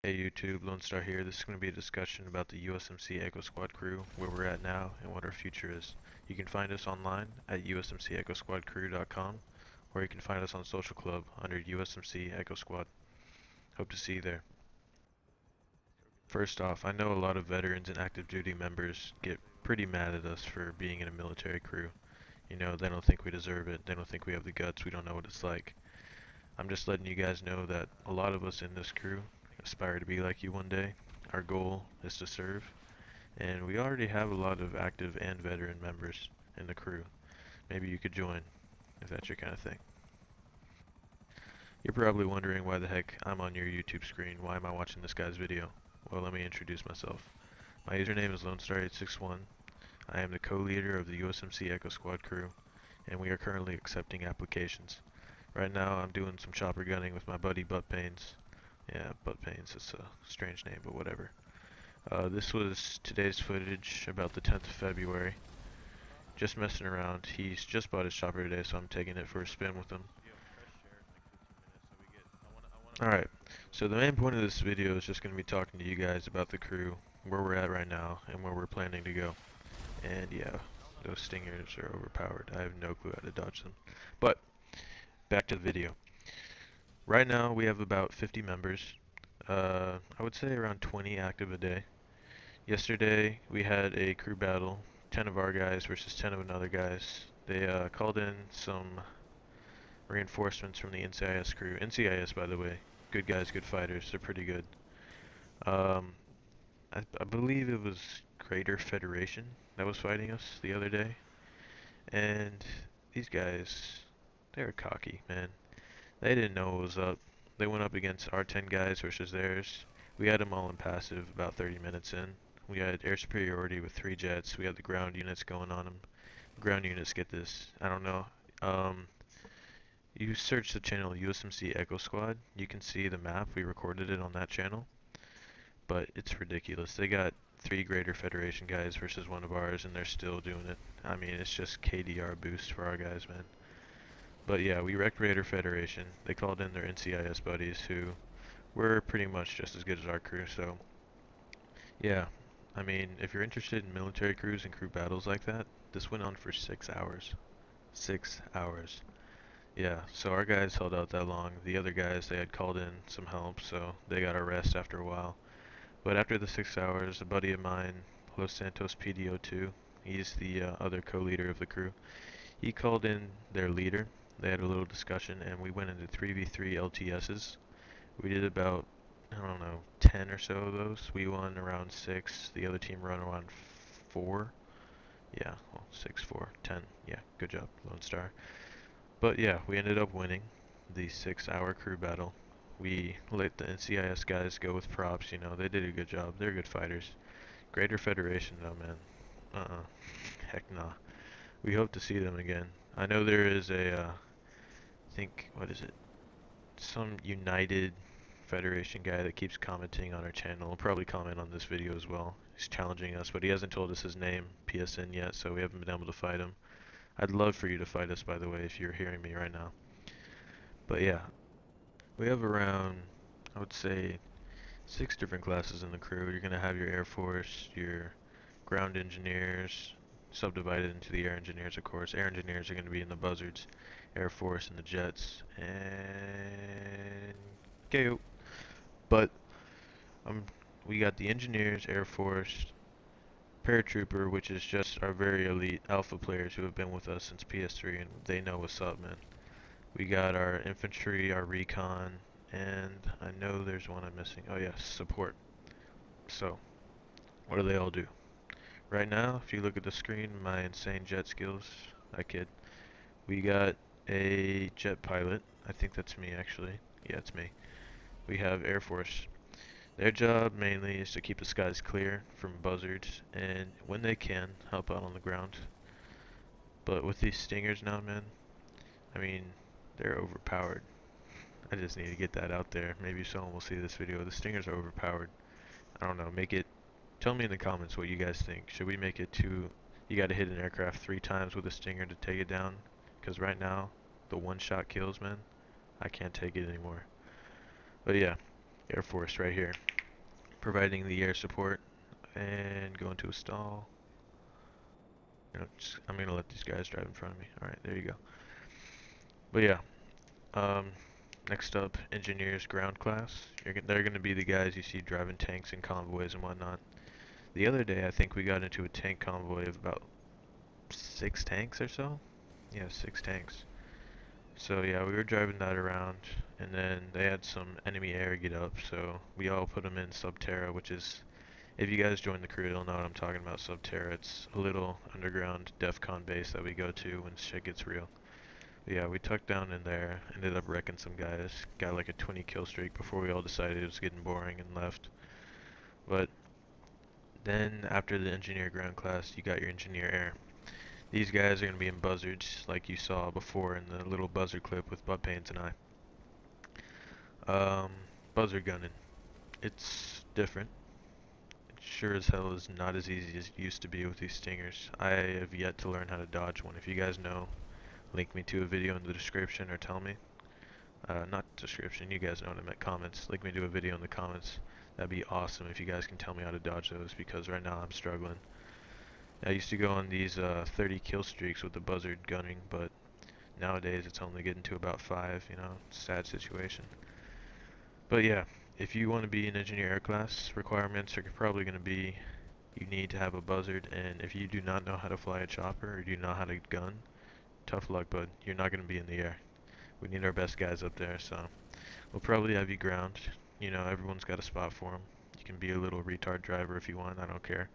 Hey YouTube, Lone Star here. This is going to be a discussion about the USMC Echo Squad crew, where we're at now, and what our future is. You can find us online at usmceechosquadcrew.com, or you can find us on Social Club under USMC Echo Squad. Hope to see you there. First off, I know a lot of veterans and active duty members get pretty mad at us for being in a military crew. You know, they don't think we deserve it, they don't think we have the guts, we don't know what it's like. I'm just letting you guys know that a lot of us in this crew aspire to be like you one day. Our goal is to serve, and we already have a lot of active and veteran members in the crew. Maybe you could join if that's your kind of thing. You're probably wondering why the heck I'm on your YouTube screen. Why am I watching this guy's video? Well, let me introduce myself. My username is lonestar861. I am the co-leader of the USMC Echo Squad crew, and we are currently accepting applications. Right now I'm doing some chopper gunning with my buddy Butt Pains. Yeah, Butt Pains, it's a strange name, but whatever. This was today's footage about the 10th of February. Just messing around. He's just bought his chopper today, so I'm taking it for a spin with him. Alright, so the main point of this video is just going to be talking to you guys about the crew, where we're at right now, and where we're planning to go. And yeah, those stingers are overpowered. I have no clue how to dodge them. But, back to the video. Right now we have about 50 members. I would say around 20 active a day. Yesterday we had a crew battle, 10 of our guys versus 10 of another guys. They called in some reinforcements from the NCIS crew. NCIS, by the way, good guys, good fighters. They're pretty good. Um, I believe it was Greater Federation that was fighting us the other day, and these guys, they were cocky, man. They didn't know what was up. They went up against our 10 guys versus theirs. We had them all in passive about 30 minutes in. We had air superiority with 3 jets. We had the ground units going on them. Ground units, get this. I don't know. You search the channel USMC Echo Squad. You can see the map. We recorded it on that channel. But it's ridiculous. They got 3 Greater Federation guys versus one of ours, and they're still doing it. I mean, it's just KDR boost for our guys, man. But yeah, we wrecked Raider Federation. They called in their NCIS buddies who were pretty much just as good as our crew, so yeah. I mean, if you're interested in military crews and crew battles like that, this went on for 6 hours. 6 hours. Yeah, so our guys held out that long. The other guys, they had called in some help, so they got a rest after a while. But after the 6 hours, a buddy of mine, Los Santos PDO2, he's the other co-leader of the crew, he called in their leader. They had a little discussion, and we went into 3v3 LTSs. We did about, I don't know, 10 or so of those. We won around 6. The other team run around 4. Yeah, well, 6, 4, 10. Yeah, good job, Lone Star. But yeah, we ended up winning the 6-hour crew battle. We let the NCIS guys go with props, you know, they did a good job. They're good fighters. Greater Federation, though, man. Heck nah. We hope to see them again. I know there is a, I think, what is it? Some United Federation guy that keeps commenting on our channel. Will probably comment on this video as well. He's challenging us, but he hasn't told us his name, PSN, yet, so we haven't been able to fight him. I'd love for you to fight us, by the way, if you're hearing me right now. But yeah, we have around, I would say, 6 different classes in the crew. You're going to have your Air Force, your ground engineers, subdivided into the air engineers, of course. Air engineers are going to be in the buzzards, Air Force and the jets, and KO. But we got the engineers, Air Force, paratrooper, which is just our very elite alpha players who have been with us since PS3, and they know what's up, man. We got our infantry, our recon, and I know there's one I'm missing. Oh yes, support. So, what do they all do? Right now, if you look at the screen, my insane jet skills, I kid. We got a jet pilot. I think that's me, actually. Yeah, it's me. We have Air Force. Their job mainly is to keep the skies clear from buzzards, and when they can, help out on the ground. But with these stingers now, man, I mean, they're overpowered. I just need to get that out there. Maybe someone will see this video. The stingers are overpowered. I don't know, make it, tell me in the comments what you guys think. Should we make it to, you gotta hit an aircraft 3 times with a stinger to take it down? Because right now, the one-shot kills, man, I can't take it anymore. But yeah, Air Force right here. providing the air support, and go into a stall. I'm gonna let these guys drive in front of me. Alright, there you go. But yeah, um, next up, engineers ground class. They're gonna be the guys you see driving tanks and convoys and whatnot. The other day, I think we got into a tank convoy of about 6 tanks or so. Yeah, 6 tanks. So yeah, we were driving that around, and then they had some enemy air get up, so we all put them in Subterra, which is, if you guys join the crew, you'll know what I'm talking about. Subterra, it's a little underground DEFCON base that we go to when shit gets real. But yeah, we tucked down in there, ended up wrecking some guys, got like a 20 kill streak before we all decided it was getting boring and left. But then after the engineer ground class, you got your engineer air. These guys are going to be in buzzards like you saw before in the little buzzard clip with Butt Pains and I. Buzzard gunning. It's different. It sure as hell is not as easy as it used to be with these stingers. I have yet to learn how to dodge one. If you guys know, link me to a video in the description or tell me. Not description, you guys know what I meant, comments. Link me to a video in the comments. That'd be awesome if you guys can tell me how to dodge those, because right now I'm struggling. I used to go on these 30 kill streaks with the buzzard gunning, but nowadays it's only getting to about 5, you know, sad situation. But yeah, if you want to be an engineer air class, requirements are probably going to be you need to have a buzzard, and if you do not know how to fly a chopper or do not know how to gun, tough luck, bud. You're not going to be in the air. We need our best guys up there, so we'll probably have you ground. You know, everyone's got a spot for them. You can be a little retard driver if you want, I don't care.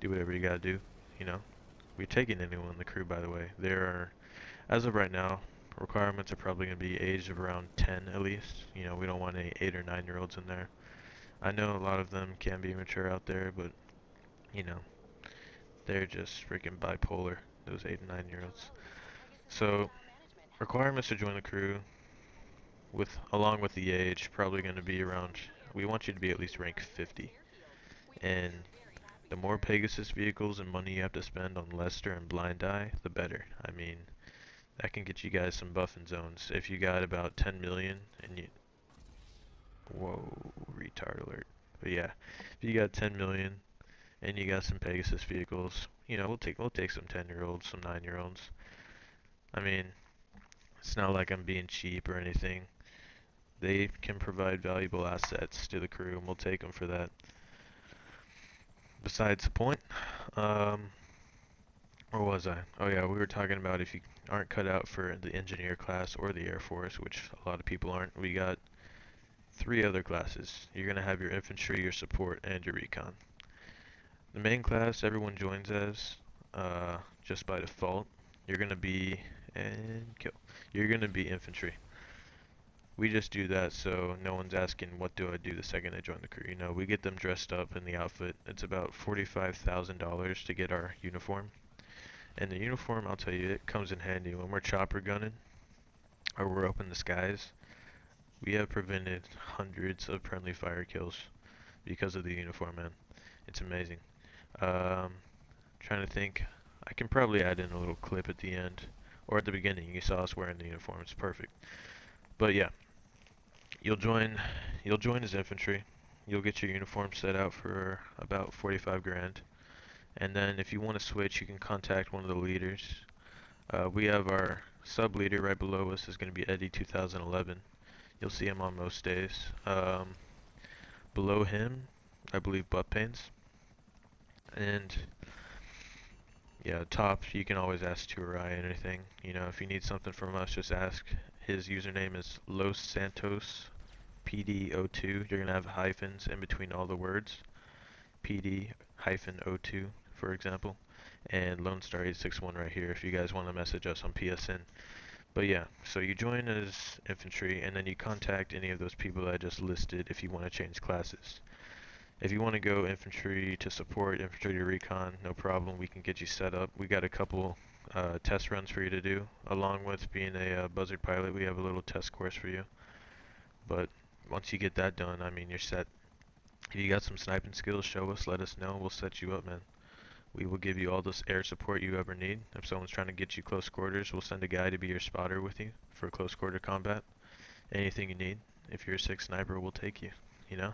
Do whatever you gotta do, you know. We're taking anyone in the crew, by the way. There are, as of right now, requirements are probably going to be aged of around 10 at least. You know, we don't want any 8 or 9-year-olds in there. I know a lot of them can be mature out there, but, you know, they're just freaking bipolar, those 8 and 9-year-olds. So, requirements to join the crew, along with the age, probably going to be around, we want you to be at least rank 50. And the more Pegasus vehicles and money you have to spend on Lester and Blind Eye, the better. I mean, that can get you guys some buffing zones. If you got about 10 million and you... Whoa, retard alert. But yeah, if you got 10 million and you got some Pegasus vehicles, you know, we'll take some 10-year-olds, some 9-year-olds. I mean, it's not like I'm being cheap or anything. They can provide valuable assets to the crew, and we'll take them for that. Besides the point, where was I? Oh yeah, we were talking about if you aren't cut out for the engineer class or the Air Force, which a lot of people aren't, we got 3 other classes. You're going to have your infantry, your support, and your recon. The main class everyone joins as, just by default, you're going to be, and kill, you're going to be infantry. We just do that so no one's asking what do I do the second they join the crew. You know, we get them dressed up in the outfit. It's about $45,000 to get our uniform. And the uniform, I'll tell you, it comes in handy when we're chopper gunning or we're up in the skies. We have prevented hundreds of friendly fire kills because of the uniform, man. It's amazing. Trying to think, I can probably add in a little clip at the end or at the beginning. You saw us wearing the uniform. It's perfect. But yeah, you'll join as infantry. You'll get your uniform set out for about 45 grand. And then if you want to switch, you can contact one of the leaders. We have our sub leader right below us is going to be Eddie 2011. You'll see him on most days. Below him, I believe Butt Pains. And yeah, top, you can always ask to or I anything. You know, if you need something from us, just ask. His username is lonestar861's. PD02. You're gonna have hyphens in between all the words. PD-02, for example, and lonestar861 right here if you guys want to message us on PSN. But yeah, so you join as infantry and then you contact any of those people that I just listed if you want to change classes. If you want to go infantry to support, infantry to recon, no problem, we can get you set up. We got a couple test runs for you to do. Along with being a buzzard pilot, we have a little test course for you. But once you get that done, I mean, you're set. If you got some sniping skills, show us, let us know, we'll set you up, man. We will give you all this air support you ever need. If someone's trying to get you close quarters, we'll send a guy to be your spotter with you for close quarter combat. Anything you need. If you're a 6 sniper, we'll take you, you know?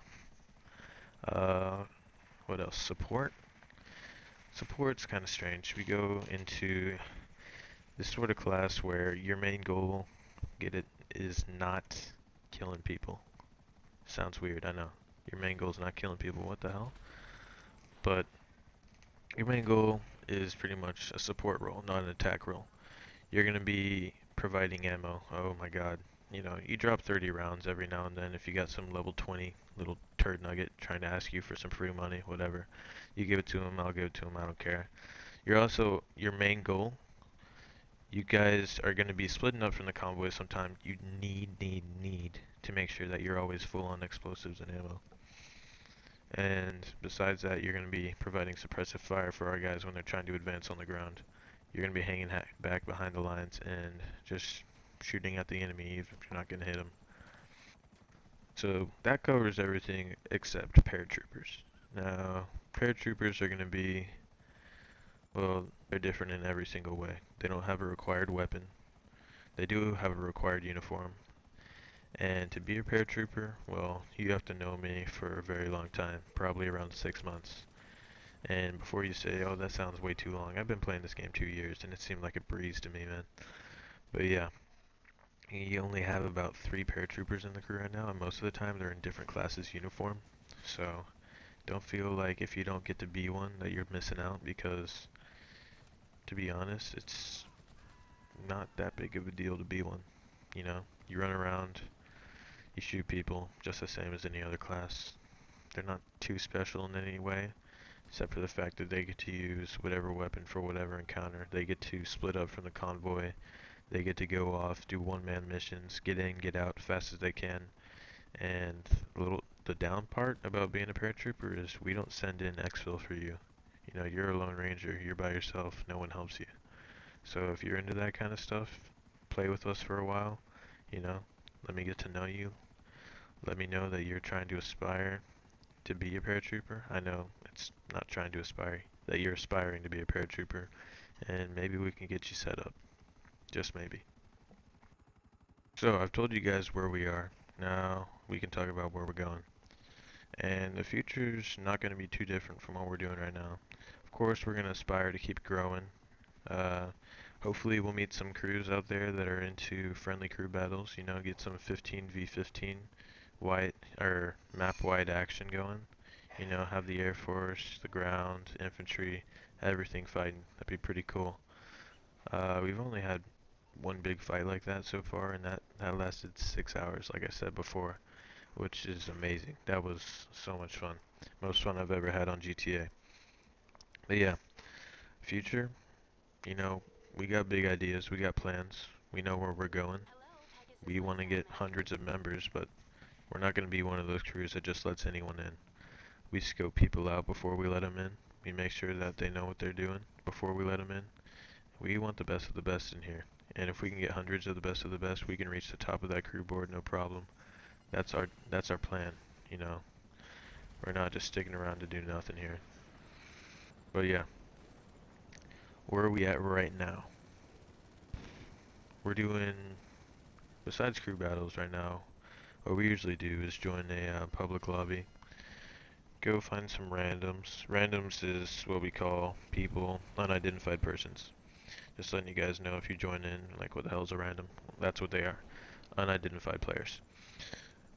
Uh, what else? Support. Support's kind of strange. We go into this sort of class where your main goal, get it, is not killing people. Sounds weird, I know. Your main goal is not killing people, what the hell? But your main goal is pretty much a support role, not an attack role. You're going to be providing ammo. Oh my god. You know, you drop 30 rounds every now and then if you got some level 20 little turd nugget trying to ask you for some free money, whatever. You give it to him, I'll give it to him, I don't care. You're also, your main goal, you guys are going to be splitting up from the convoy sometime. You need to make sure that you're always full on explosives and ammo. And besides that, you're going to be providing suppressive fire for our guys when they're trying to advance on the ground. You're going to be hanging back behind the lines and just shooting at the enemy even if you're not going to hit them. So that covers everything except paratroopers. Now, paratroopers are going to be, well, they're different in every single way. They don't have a required weapon. They do have a required uniform. And to be a paratrooper, well, you have to know me for a very long time, probably around 6 months. And before you say, oh, that sounds way too long, I've been playing this game 2 years, and it seemed like a breeze to me, man. But yeah, you only have about 3 paratroopers in the crew right now, and most of the time they're in different classes uniform. So don't feel like if you don't get to be one that you're missing out, because to be honest, it's not that big of a deal to be one. You know, you run around, you shoot people just the same as any other class. They're not too special in any way, except for the fact that they get to use whatever weapon for whatever encounter. They get to split up from the convoy. They get to go off, do one-man missions, get in, get out fast as they can. And the down part about being a paratrooper is we don't send in exfil for you. You know, you're a lone ranger, you're by yourself, no one helps you. So if you're into that kind of stuff, play with us for a while, you know, let me get to know you. Let me know that you're trying to aspire to be a paratrooper. I know it's not trying to aspire, that you're aspiring to be a paratrooper, and maybe we can get you set up. Just maybe. So I've told you guys where we are. Now we can talk about where we're going. And the future's not going to be too different from what we're doing right now. Of course, we're going to aspire to keep growing. Uh, Hopefully we'll meet some crews out there that are into friendly crew battles, you know, get some 15v15 wide or map wide action going. You know, have the Air Force, the ground, infantry, everything fighting. That'd be pretty cool. We've only had one big fight like that so far, and that lasted 6 hours, like I said before, which is amazing. That was so much fun. Most fun I've ever had on GTA. But yeah, future, you know, we got big ideas, we got plans, we know where we're going. We want to get hundreds of members, but we're not going to be one of those crews that just lets anyone in. We scope people out before we let them in. We make sure that they know what they're doing before we let them in. We want the best of the best in here. And if we can get hundreds of the best, we can reach the top of that crew board, no problem. That's our plan, you know. We're not just sticking around to do nothing here. But yeah, where are we at right now? We're doing, besides crew battles right now, what we usually do is join a public lobby, go find some randoms. Randoms is what we call people, unidentified persons. Just letting you guys know if you join in, like what the hell is a random? That's what they are, unidentified players.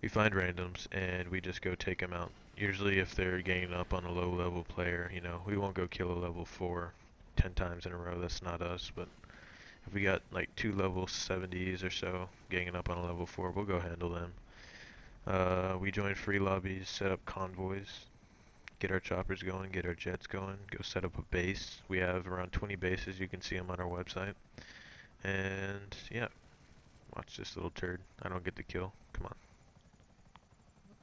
We find randoms and we just go take them out. Usually if they're ganging up on a low level player, you know, we won't go kill a level 4 10 times in a row, that's not us, but if we got like 2 level 70s or so ganging up on a level 4, we'll go handle them. We join free lobbies, set up convoys, get our choppers going, get our jets going, go set up a base. We have around 20 bases, you can see them on our website. And yeah, watch this little turd. I don't get the kill. Come on.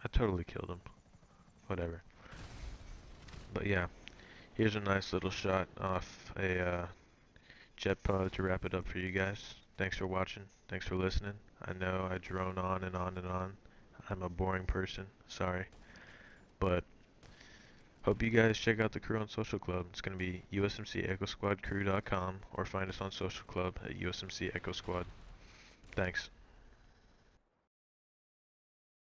I totally killed him. Whatever. But yeah, here's a nice little shot off a jet pod to wrap it up for you guys. Thanks for watching. Thanks for listening. I know I drone on and on and on. I'm a boring person. Sorry. But hope you guys check out the crew on Social Club. It's going to be USMC EchoSquadCrew.com or find us on Social Club at USMC Echo Squad. Thanks.